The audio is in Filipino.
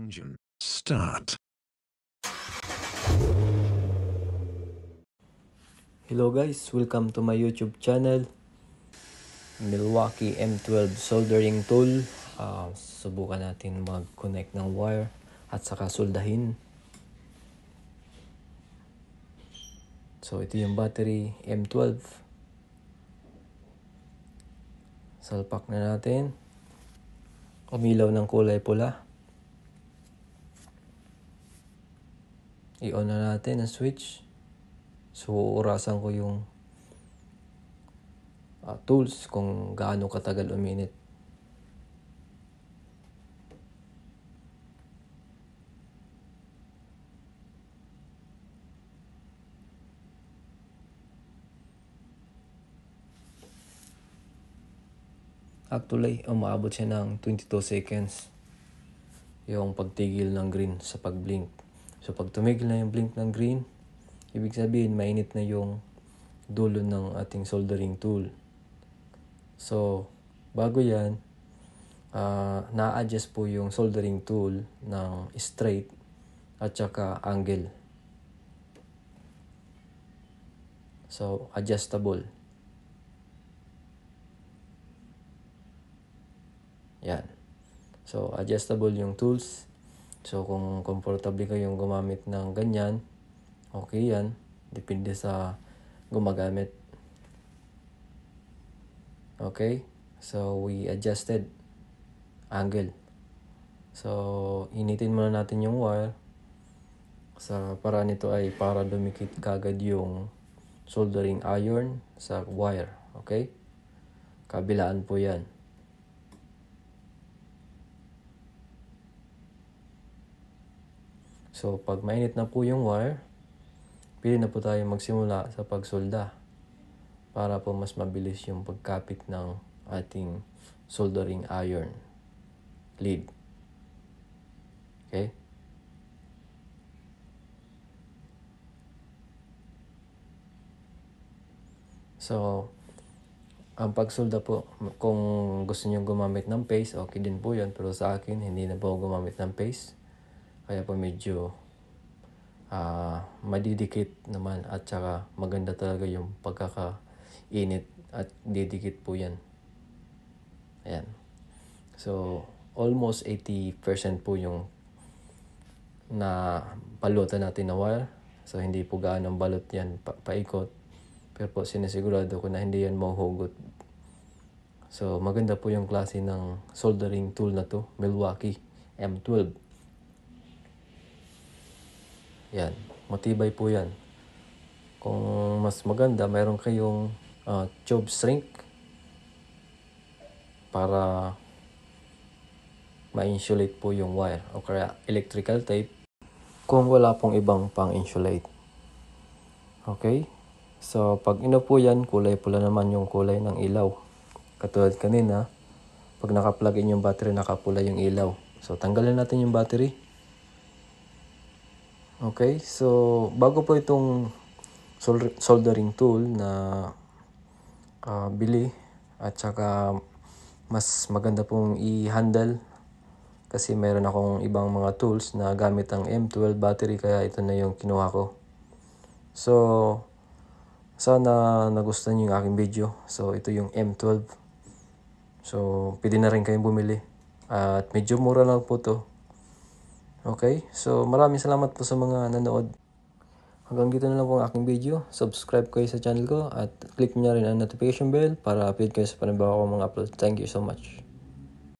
Engine start. Hello guys, welcome to my YouTube channel. Milwaukee M12 soldering tool. Subukan natin mag-connect ng wire at saka soldahin. So ito yung battery M12. Salpak na natin. Umilaw ng kulay pula. I-on na natin ang switch. So uurasan ko yung tools kung gaano katagal uminit. Actually, umaabot siya ng 22 seconds yung pagtigil ng green sa pag-blink. So pag tumigil na yung blink ng green, ibig sabihin mainit na yung dulo ng ating soldering tool. So bago yan, na-adjust po yung soldering tool ng straight at saka angle. So adjustable. Yan. So adjustable yung tools. So kung comfortable kayong gumamit ng ganyan, okay yan. Depende sa gumagamit. Okay. So we adjusted angle. So initin muna natin yung wire. Sa paraan nito ay para dumikit kagad yung soldering iron sa wire. Okay. Kabilaan po yan. So pag mainit na po yung wire, pili na po tayo magsimula sa pagsolda para po mas mabilis yung pagkapit ng ating soldering iron lead. Okay? So, ang pagsolda po, kung gusto niyo gumamit ng paste, okay din po yan. Pero sa akin, hindi na po gumamit ng paste. Kaya po medyo madidikit naman at saka maganda talaga yung pagkakainit at didikit po yan. Ayan. So, almost 80% po yung na balutan natin na wire. So, hindi po gaano balot yan paikot. Pero po sinisigurado ko na hindi yan mahuhugot. So, maganda po yung klase ng soldering tool na to, Milwaukee M12. Yan, matibay po yan. Kung mas maganda, mayroon kayong tube shrink para ma-insulate po yung wire o kaya electrical tape kung wala pong ibang pang-insulate. Okay? So, pag ino po yan, kulay pula naman yung kulay ng ilaw. Katulad kanina, pag naka-plug in yung battery, nakapula yung ilaw. So, tanggalin natin yung battery. Okay, so bago po itong soldering tool na bili at saka mas maganda pong i-handle kasi meron akong ibang mga tools na gamit ang M12 battery kaya ito na yung kinuha ko. So, sana nagustuhan niyo yung aking video. So, ito yung M12. So, pwede na rin kayong bumili. At medyo mura lang po to. Okay, so maraming salamat po sa mga nanood. Hanggang dito na lang po ang aking video. Subscribe kayo sa channel ko at click nyo rin ang notification bell para update kayo sa panibagong mga upload. Thank you so much.